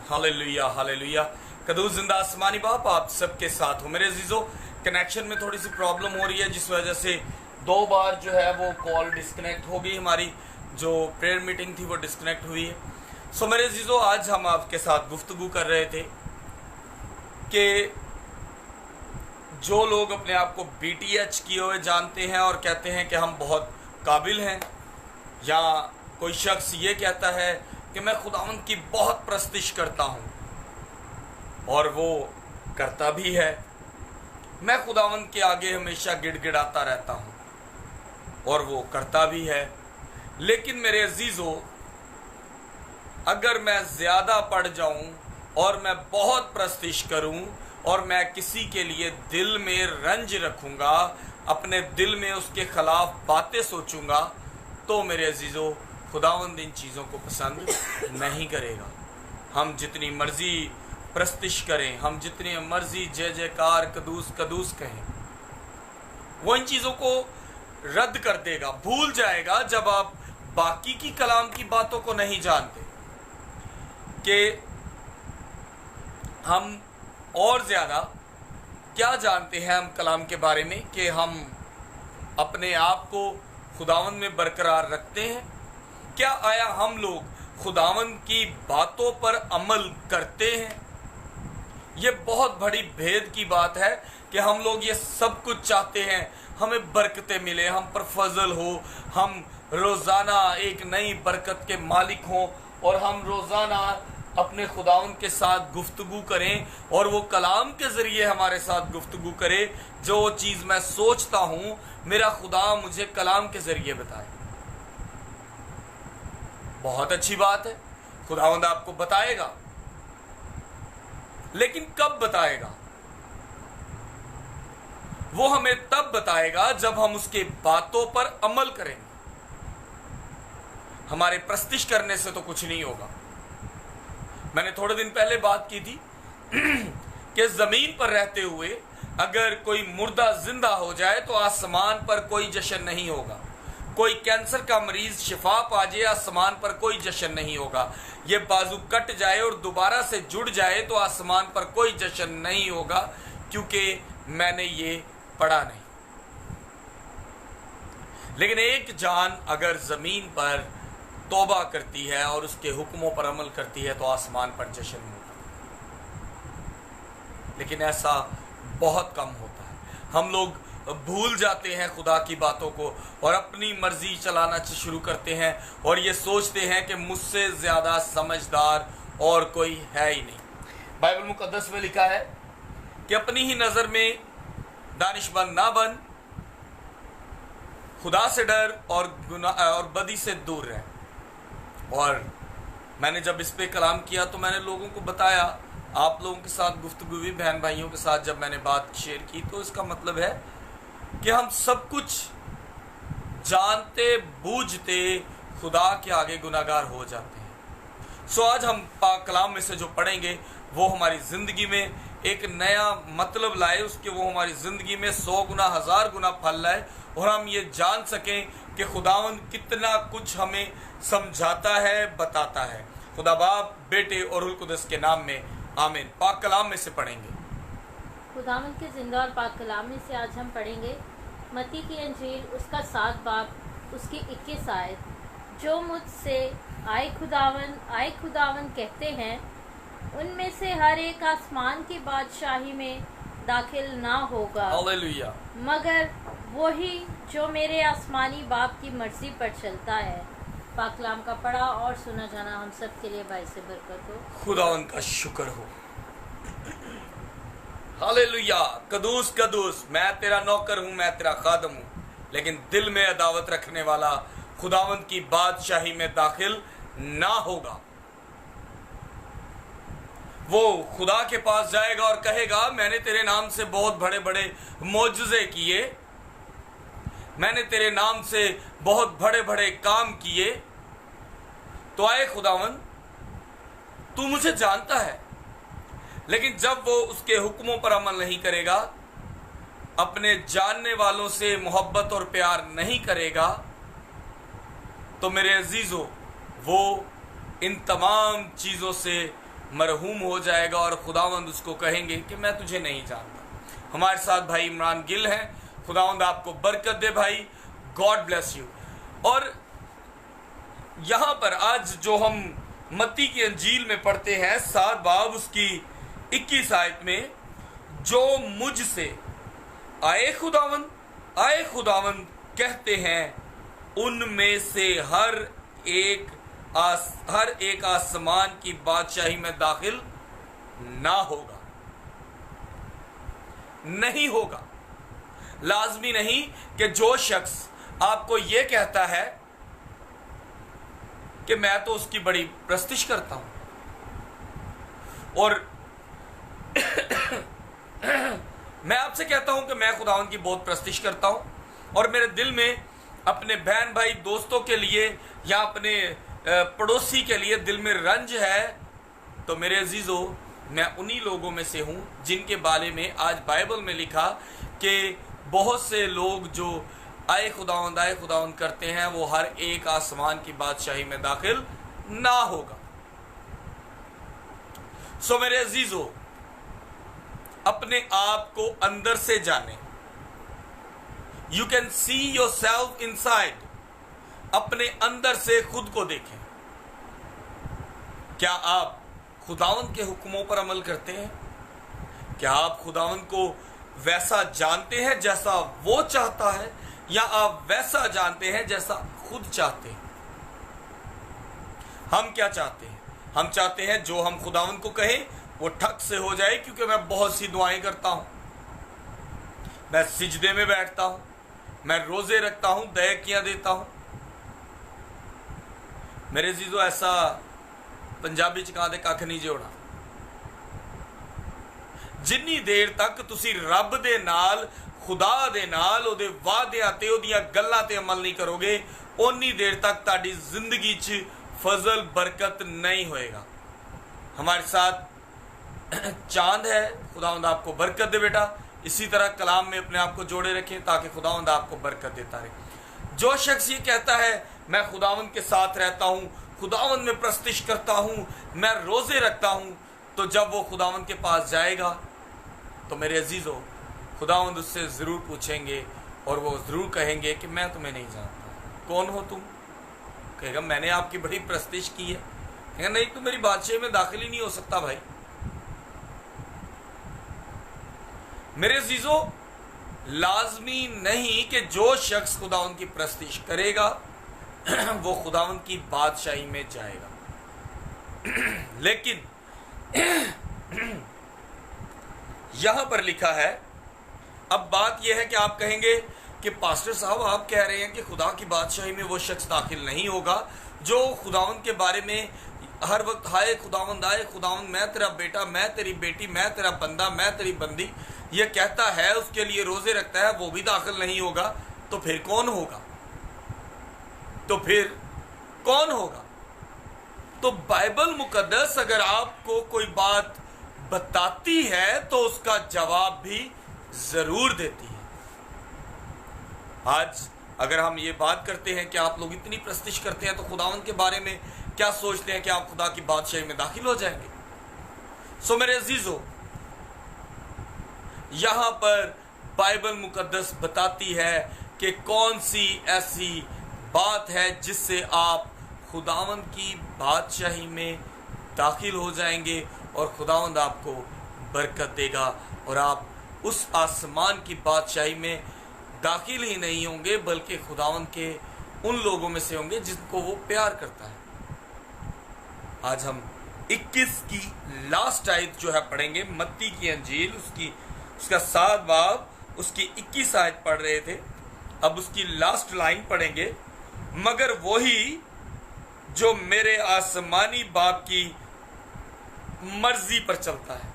Hallelujah hallelujah. कदूस जिंदा आसमानी बाप आप सबके साथ हो। मेरे अजीजों, कनेक्शन में थोड़ी सी प्रॉब्लम हो रही है, जिस वजह से 2 बार जो है वो कॉल डिस्कनेक्ट हो गई। हमारी जो प्रेयर मीटिंग थी वो डिस्कनेक्ट हुई है। सो मेरे अजीजों, आज हम आपके साथ गुफ्तगू कर रहे थे कि जो लोग अपने आप को BTH किए हुए जानते हैं और कहते हैं कि हम बहुत काबिल हैं, या कोई शख्स ये कहता है कि मैं खुदावंद की बहुत प्रस्तिश करता हूँ, और वो करता भी है। मैं खुदावंद के आगे हमेशा गिड़गिड़ाता रहता हूँ, और वो करता भी है। लेकिन मेरे अजीजों, अगर मैं ज़्यादा पढ़ जाऊँ और मैं बहुत प्रस्तिश करूँ और मैं किसी के लिए दिल में रंज रखूँगा, अपने दिल में उसके खिलाफ बातें सोचूंगा, तो मेरे अजीजों, खुदावंद इन चीज़ों को पसंद नहीं करेगा। हम जितनी मर्जी प्रस्तिश करें, हम जितनी मर्जी जय जयकार कदूस कदूस कहें, वो इन चीज़ों को रद्द कर देगा, भूल जाएगा जब आप बाकी की कलाम की बातों को नहीं जानते कि हम और ज़्यादा क्या जानते हैं हम कलाम के बारे में, कि हम अपने आप को खुदावंद में बरकरार रखते हैं। क्या आया हम लोग खुदावंद की बातों पर अमल करते हैं? ये बहुत बड़ी भेद की बात है कि हम लोग ये सब कुछ चाहते हैं, हमें बरकतें मिले, हम पर फजल हो, हम रोज़ाना एक नई बरकत के मालिक हों, और हम रोज़ाना अपने खुदावंद के साथ गुफ्तगू करें, और वो कलाम के ज़रिए हमारे साथ गुफ्तगू करे। जो चीज़ मैं सोचता हूँ, मेरा खुदा मुझे कलाम के ज़रिए बताए। बहुत अच्छी बात है, खुदावंद आपको बताएगा, लेकिन कब बताएगा? वो हमें तब बताएगा जब हम उसके बातों पर अमल करेंगे। हमारे प्रस्तिश करने से तो कुछ नहीं होगा। मैंने थोड़े दिन पहले बात की थी कि जमीन पर रहते हुए अगर कोई मुर्दा जिंदा हो जाए तो आसमान पर कोई जश्न नहीं होगा। कोई कैंसर का मरीज शिफा पा जाए, आसमान पर कोई जश्न नहीं होगा। ये बाजू कट जाए और दोबारा से जुड़ जाए तो आसमान पर कोई जश्न नहीं होगा, क्योंकि मैंने ये पढ़ा नहीं। लेकिन एक जान अगर जमीन पर तौबा करती है और उसके हुक्मों पर अमल करती है तो आसमान पर जश्न होता है। लेकिन ऐसा बहुत कम होता है। हम लोग भूल जाते हैं खुदा की बातों को और अपनी मर्जी चलाना शुरू करते हैं, और ये सोचते हैं कि मुझसे ज़्यादा समझदार और कोई है ही नहीं। बाइबल मुकद्दस में लिखा है कि अपनी ही नज़र में दानिशमंद ना बन, खुदा से डर और गुनाह और बदी से दूर रह। और मैंने जब इस पे कलाम किया तो मैंने लोगों को बताया, आप लोगों के साथ गुफ्तगू भी बहन भाइयों के साथ जब मैंने बात शेयर की, तो इसका मतलब है कि हम सब कुछ जानते बूझते खुदा के आगे गुनाहगार हो जाते हैं। सो आज हम पाक कलाम में से जो पढ़ेंगे वो हमारी ज़िंदगी में एक नया मतलब लाए, उसके वो हमारी ज़िंदगी में 100 गुना 1000 गुना फल लाए, और हम ये जान सकें कि खुदावंद कितना कुछ हमें समझाता है, बताता है। खुदा बाप, बेटे और रूह कुदस के नाम में आमीन। पाक कलाम में से पढ़ेंगे। खुदावंद के जिंदा और पाक कलाम में से आज हम पढ़ेंगे मत्ती की अंजील, उसका 7 बाब, उसकी 21 आयत। जो मुझसे आए खुदावंद कहते हैं, उनमें से हर एक आसमान की बादशाही में दाखिल ना होगा, हालेलुया, मगर वही जो मेरे आसमानी बाप की मर्जी पर चलता है। पाक कलाम का पढ़ा और सुना जाना हम सब के लिए बाइस बरकत हो। खुदावंद का शुक्र हो। हालेलुया, कदूस कदूस, मैं तेरा नौकर हूं, मैं तेरा खादम हूं, लेकिन दिल में अदावत रखने वाला खुदावंद की बादशाही में दाखिल ना होगा। वो खुदा के पास जाएगा और कहेगा, मैंने तेरे नाम से बहुत बड़े बड़े मौजूज़े किए, मैंने तेरे नाम से बहुत बड़े बड़े काम किए। तो आए खुदावंद, तू मुझे जानता है। लेकिन जब वो उसके हुक्मों पर अमल नहीं करेगा, अपने जानने वालों से मोहब्बत और प्यार नहीं करेगा, तो मेरे अजीजों, वो इन तमाम चीज़ों से मरहूम हो जाएगा और खुदावंद उसको कहेंगे कि मैं तुझे नहीं जानता। हमारे साथ भाई इमरान गिल हैं, खुदावंद आपको बरकत दे भाई, गॉड ब्लेस यू। और यहाँ पर आज जो हम मत्ती की अंजील में पढ़ते हैं 7 बाब उसकी 21 आयत में, जो मुझसे आए खुदावंद कहते हैं, उनमें से हर एक आसमान की बादशाही में दाखिल ना होगा, नहीं होगा। लाजमी नहीं कि जो शख्स आपको यह कहता है कि मैं तो उसकी बड़ी प्रस्तिश करता हूं और मैं आपसे कहता हूं कि मैं खुदावंद की बहुत प्रस्तिश करता हूं और मेरे दिल में अपने बहन भाई दोस्तों के लिए या अपने पड़ोसी के लिए दिल में रंज है, तो मेरे अजीजों मैं उन्हीं लोगों में से हूं जिनके बारे में आज बाइबल में लिखा कि बहुत से लोग जो आए खुदावंद करते हैं वो हर एक आसमान की बादशाही में दाखिल ना होगा। सो मेरे अजीजों, अपने आप को अंदर से जाने। You can see your self inside. अपने अंदर से खुद को देखें। क्या आप खुदावंद के हुक्मों पर अमल करते हैं? क्या आप खुदावंद को वैसा जानते हैं जैसा वो चाहता है, या आप वैसा जानते हैं जैसा खुद चाहते हैं? हम क्या चाहते हैं? हम चाहते हैं जो हम खुदावंद को कहें वो ठक से हो जाए, क्योंकि मैं बहुत सी दुआएं करता हूं, मैं सिजदे में बैठता हूं, मैं रोजे रखता हूं, दयकियां देता हूं। मेरे जीजो ऐसा पंजाबी च कहते कख नहीं जोड़ा। जिन्नी देर तक तुसी रब दे नाल, खुदा दे नाल, ओदे वादियां ते ओदियां गल्लां ते अमल नहीं करोगे, उन्नी देर तक ताड़ी जिंदगी च फजल बरकत नहीं होएगा। हमारे साथ चांद है, खुदावंद आपको बरकत दे बेटा। इसी तरह कलाम में अपने आप को जोड़े रखें ताकि खुदावंद आपको बरकत देता रहे। जो शख्स ये कहता है मैं खुदावंद के साथ रहता हूं, खुदावंद में प्रस्तिश करता हूं, मैं रोजे रखता हूं, तो जब वो खुदावंद के पास जाएगा तो मेरे अजीजों खुदावंद उससे जरूर पूछेंगे और वो जरूर कहेंगे कि मैं तुम्हें नहीं जानता, कौन हो तुम? कहेगा मैंने आपकी बड़ी प्रस्तिश की है। कहेगा नहीं, तू मेरी बादशाही में दाखिल ही नहीं हो सकता भाई। मेरे अजीजों, लाजमी नहीं कि जो शख्स खुदावंद की प्रस्तिश करेगा वो खुदावंद की बादशाही में जाएगा, लेकिन यहां पर लिखा है। अब बात यह है कि आप कहेंगे कि पास्टर साहब आप कह रहे हैं कि खुदा की बादशाही में वो शख्स दाखिल नहीं होगा जो खुदावंद के बारे में हर वक्त हाय खुदावंद आए खुदावंद, मैं तेरा बेटा, मैं तेरी बेटी, मैं तेरा बंदा, मैं तेरी बंदी, ये कहता है, उसके लिए रोजे रखता है, वो भी दाखिल नहीं होगा। तो फिर कौन होगा? तो बाइबल मुकद्दस अगर आपको कोई बात बताती है तो उसका जवाब भी जरूर देती है। आज अगर हम ये बात करते हैं कि आप लोग इतनी प्रस्तिश करते हैं, तो खुदावंद के बारे में क्या सोचते हैं कि आप खुदा की बादशाही में दाखिल हो जाएंगे? सो मेरे अजीजों, यहां पर बाइबल मुकद्दस बताती है कि कौन सी ऐसी बात है जिससे आप खुदावंद की बादशाही में दाखिल हो जाएंगे और खुदावंद आपको बरकत देगा और आप उस आसमान की बादशाही में दाखिल ही नहीं होंगे बल्कि खुदावंद के उन लोगों में से होंगे जिनको वो प्यार करता है। आज हम 21 की लास्ट आयत जो है पढ़ेंगे, मत्ती की अंजील उसका 7 बाब उसकी 21 आयत पढ़ रहे थे। अब उसकी लास्ट लाइन पढ़ेंगे, मगर वही जो मेरे आसमानी बाप की मर्जी पर चलता है,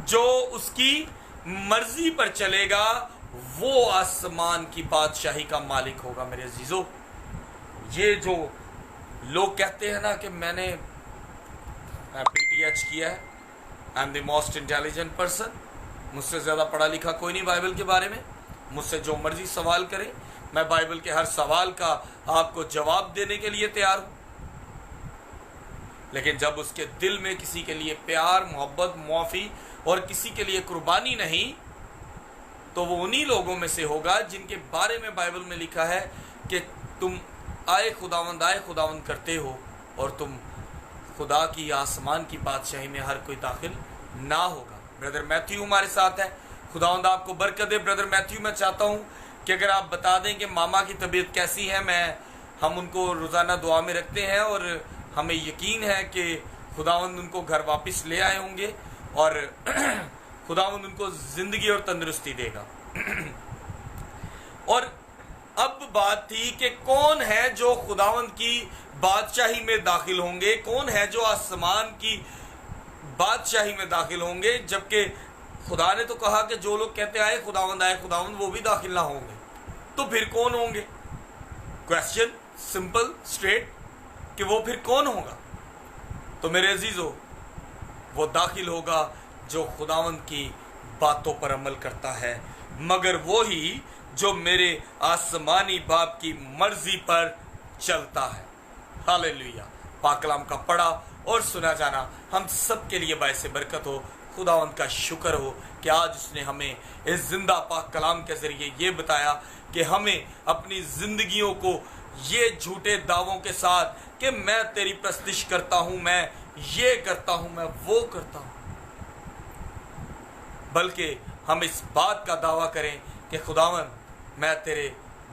जो उसकी मर्जी पर चलेगा वो आसमान की बादशाही का मालिक होगा। मेरे अजीजों, ये जो लोग कहते हैं ना कि मैंने PTH किया है, I am the most intelligent person, मुझसे ज़्यादा पढ़ा लिखा कोई नहीं बाइबल के बारे में, मुझसे जो मर्जी सवाल करे, मैं बाइबल के हर सवाल का आपको जवाब देने के लिए तैयार हूं। लेकिन जब उसके दिल में किसी के लिए प्यार, मोहब्बत, मुआफ़ी और किसी के लिए कुर्बानी नहीं, तो वो उन्हीं लोगों में से होगा जिनके बारे में बाइबल में लिखा है कि तुम आए खुदावंद करते हो और तुम खुदा की आसमान की बादशाही में हर कोई दाखिल ना होगा। ब्रदर मैथ्यू हमारे साथ है, खुदावंद आपको बरकत दे। ब्रदर मैथ्यू, मैं चाहता हूँ कि अगर आप बता दें कि मामा की तबीयत कैसी है। हम उनको रोज़ाना दुआ में रखते हैं और हमें यकीन है कि खुदावंद उनको घर वापस ले आए होंगे और खुदावंद उनको ज़िंदगी और तंदुरुस्ती देगा। और अब बात थी कि कौन है जो खुदावंद की बादशाही में दाखिल होंगे, कौन है जो आसमान की बादशाही में दाखिल होंगे, जबकि खुदा ने तो कहा कि जो लोग कहते आए खुदावंद वो भी दाखिल ना होंगे, तो फिर कौन होंगे? क्वेश्चन सिंपल स्ट्रेट कि वो फिर कौन होगा? तो मेरे अजीजों, वो दाखिल होगा जो खुदावंद की बातों पर अमल करता है, मगर वो ही जो मेरे आसमानी बाप की मर्जी पर चलता है। हालेलुया। पाक कलाम का पढ़ा और सुना जाना हम सब के लिए बायस बरकत हो। खुदावंद का शुक्र हो कि आज उसने हमें इस जिंदा पाक कलाम के जरिए ये बताया कि हमें अपनी जिंदगियों को ये झूठे दावों के साथ कि मैं तेरी प्रस्तिश करता हूं, मैं ये करता हूं, मैं वो करता हूं, बल्कि हम इस बात का दावा करें कि खुदावंद मैं तेरे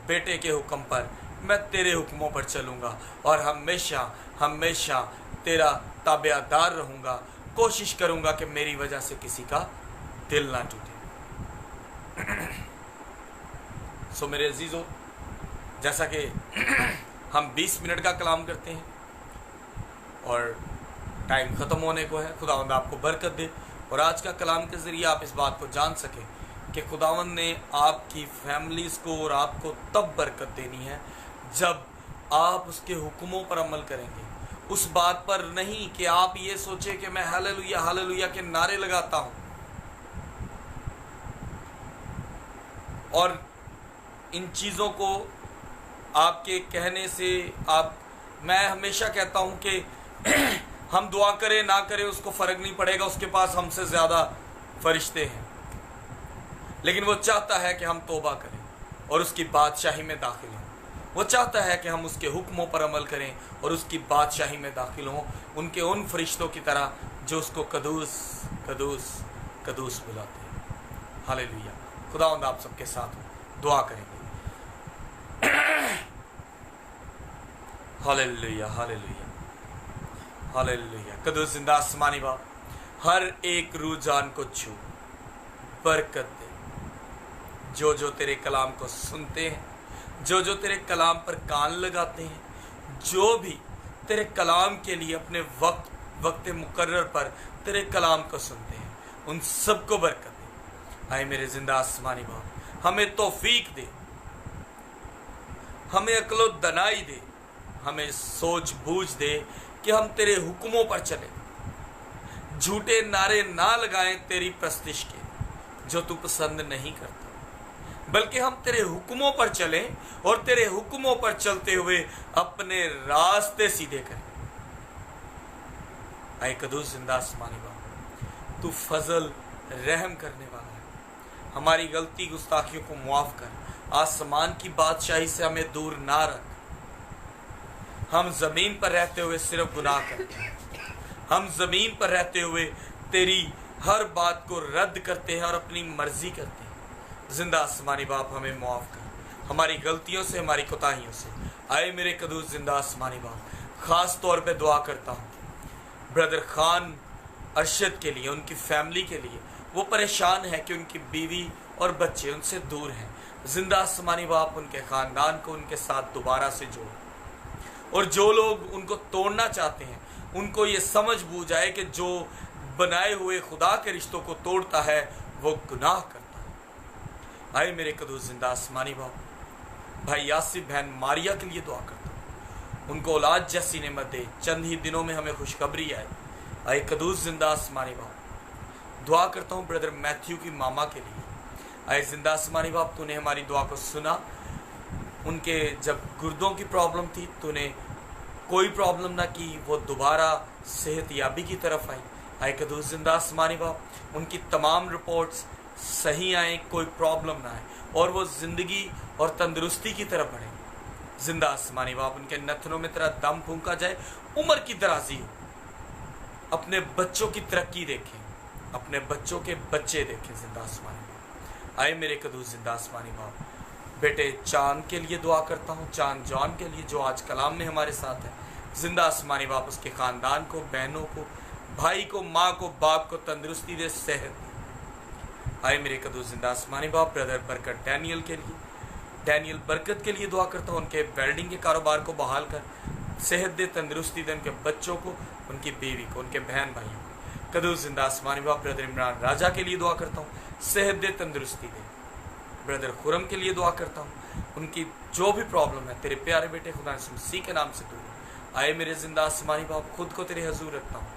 बेटे के हुक्म पर, मैं तेरे हुक्मों पर चलूँगा और हमेशा हमेशा तेरा ताबेदार रहूँगा। कोशिश करूँगा कि मेरी वजह से किसी का दिल ना टूटे। सो मेरे अजीज़ों, जैसा कि हम 20 मिनट का कलाम करते हैं और टाइम ख़त्म होने को है, खुदावंद आपको बरकत दे और आज का कलाम के ज़रिए आप इस बात को जान सकें कि खुदावंद ने आपकी फैमिलीज़ को और आपको तब बरकत देनी है जब आप उसके हुक्मों पर अमल करेंगे। उस बात पर नहीं कि आप ये सोचें कि मैं हालेलुया हालेलुया के नारे लगाता हूँ और इन चीज़ों को आपके कहने से मैं हमेशा कहता हूँ कि हम दुआ करें ना करें उसको फ़र्क नहीं पड़ेगा, उसके पास हमसे ज़्यादा फरिश्ते हैं, लेकिन वो चाहता है कि हम तौबा करें और उसकी बादशाही में दाखिल हों। वो चाहता है कि हम उसके हुक्मों पर अमल करें और उसकी बादशाही में दाखिल हों, उनके उन फरिश्तों की तरह जो उसको कदूस कदूस कदूस बुलाते हैं। हालेलुया। खुदावंद आप सबके साथ हो, दुआ करेंगे। Hallelujah hallelujah hallelujah. कदूस जिंदा आसमानी बाप, हर एक रूह जान को छू बरकत दे। जो जो तेरे कलाम को सुनते हैं, जो जो तेरे कलाम पर कान लगाते हैं, जो भी तेरे कलाम के लिए अपने वक्त मुकर्रर पर तेरे कलाम को सुनते हैं, उन सबको बरकत दे। आए मेरे जिंदा आसमानी बाप, हमें तौफीक दे, हमें अक्लो दनाई दे, हमें सोच बूझ दे कि हम तेरे हुक्मों पर चलें, झूठे नारे ना लगाएं तेरी प्रस्तिश के जो तू पसंद नहीं करता, बल्कि हम तेरे हुक्मों पर चलें और तेरे हुक्मों पर चलते हुए अपने रास्ते सीधे करें। आए कदूस जिंदा आसमानी बाप, तू फजल रहम करने वाला है, हमारी गलती गुस्ताखियों को मुआफ कर, आसमान की बादशाही से हमें दूर ना रख। हम जमीन पर रहते हुए सिर्फ गुनाह करते हैं, हम जमीन पर रहते हुए तेरी हर बात को रद्द करते हैं और अपनी मर्जी करते हैं। जिंदा आसमानी बाप, हमें मुआफ कर हमारी गलतियों से, हमारी कोताहियों से। आए मेरे कदूस जिंदा आसमानी बाप, खास तौर पे दुआ करता हूँ ब्रदर खान अरशद के लिए, उनकी फैमिली के लिए। वो परेशान है कि उनकी बीवी और बच्चे उनसे दूर हैं। जिंदा आसमानी बाप, उनके ख़ानदान को उनके साथ दोबारा से जोड़, और जो लोग उनको तोड़ना चाहते हैं उनको ये समझ बूझ आए कि जो बनाए हुए खुदा के रिश्तों को तोड़ता है वो गुनाह करता है। आए मेरे कदूस जिंदा आसमानी बाप, भाई यासिफ बहन मारिया के लिए दुआ करता हूँ, उनको औलाद जैसी नेमत दे। चंद ही दिनों में हमें खुशखबरी आए। आए कदूस जिंदा आसमानी बाप, दुआ करता हूँ ब्रदर मैथ्यू की मामा के लिए। आए जिंदा आसमानी बाप, तूने हमारी दुआ को सुना। उनके जब गुर्दों की प्रॉब्लम थी, तूने कोई प्रॉब्लम ना की, वो दोबारा सेहत याबी की तरफ आई। आए कदूस जिंदा आसमानी बाप, उनकी तमाम रिपोर्ट्स सही आए, कोई प्रॉब्लम ना आए, और वो ज़िंदगी और तंदुरुस्ती की तरफ बढ़े। जिंदा आसमानी बाप, उनके नथनों में तेरा दम फूंका जाए, उम्र की दराजी हो, अपने बच्चों की तरक्की देखें, अपने बच्चों के बच्चे देखें। जिंदा आसमानी बाप, आए मेरे कदूस जिंदा आसमानी बाप, बेटे चांद के लिए दुआ करता हूँ, चांद जॉन के लिए जो आज कलाम में हमारे साथ है। जिंदा आसमानी बाप, उसके ख़ानदान को, बहनों को, भाई को, माँ को, बाप को तंदुरुस्ती दे, सेहत। आए मेरे कदूस जिंदा आसमानी बाप, ब्रदर बरकत डैनियल के लिए, डैनियल बरकत के लिए दुआ करता हूँ, उनके वेल्डिंग के कारोबार को बहाल कर सेहत दे, तंदुरुस्ती दे, उनके बच्चों को, उनकी बीवी को, उनके बहन भाइयों को। कदूस जिंदा आसमानी बाप, ब्रदर इमरान राजा के लिए दुआ करता हूँ, सेहत दे, तंदुरुस्ती दे। ब्रदर खुरम के लिए दुआ करता हूँ, उनकी जो भी प्रॉब्लम है तेरे प्यारे बेटे खुदा यीशु मसीह के नाम से दूर हो। आए मेरे जिंदा आसमानी बाप, खुद को तेरे हजूर रखता हूँ,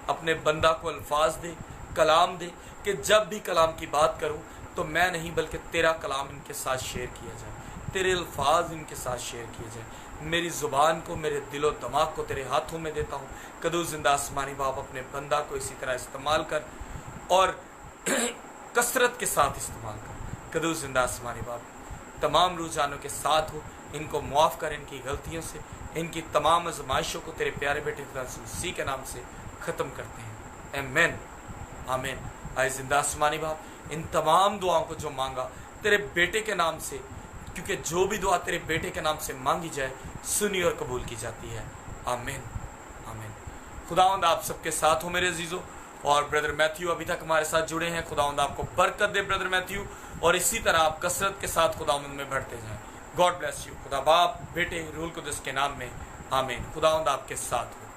अपने बंदा को अल्फाज दे, कलाम दे, कि जब भी कलाम की बात करूँ तो मैं नहीं बल्कि तेरा कलाम इनके साथ शेयर किया जाए, तेरे अल्फाज इनके साथ शेयर किए जाए। मेरी ज़ुबान को, मेरे दिलो दिमाग को तेरे हाथों में देता हूँ। कदूस जिंदा आसमानी बाप, अपने बंदा को इसी तरह इस्तेमाल कर और कसरत के साथ इस्तेमाल कर। कदूस जिंदा आसमानी बाप, तमाम रुझानों के साथ हो, इनको मुआफ़ कर, इनकी गलतियों से, इनकी तमाम आजमाइशों को तेरे प्यारे बेटे खुदा यीशु मसीह के नाम से ख़त्म करते हैं। आमीन आमीन। आए जिंदा आसमानी बाप, इन तमाम दुआओं को जो मांगा तेरे बेटे के नाम से, क्योंकि जो भी दुआ तेरे बेटे के नाम से मांगी जाए सुनी और कबूल की जाती है। आमीन आमीन। खुदावंद आप सबके साथ हो मेरे अजीज़ों, और ब्रदर मैथ्यू अभी तक हमारे साथ जुड़े हैं। खुदावंद आपको बरकत दे ब्रदर मैथ्यू, और इसी तरह आप कसरत के साथ खुदावंद में बढ़ते जाएं। God bless you. खुदा बाप, बेटे, रूल कुदस के नाम में आमीन। खुदावंद आपके साथ हो।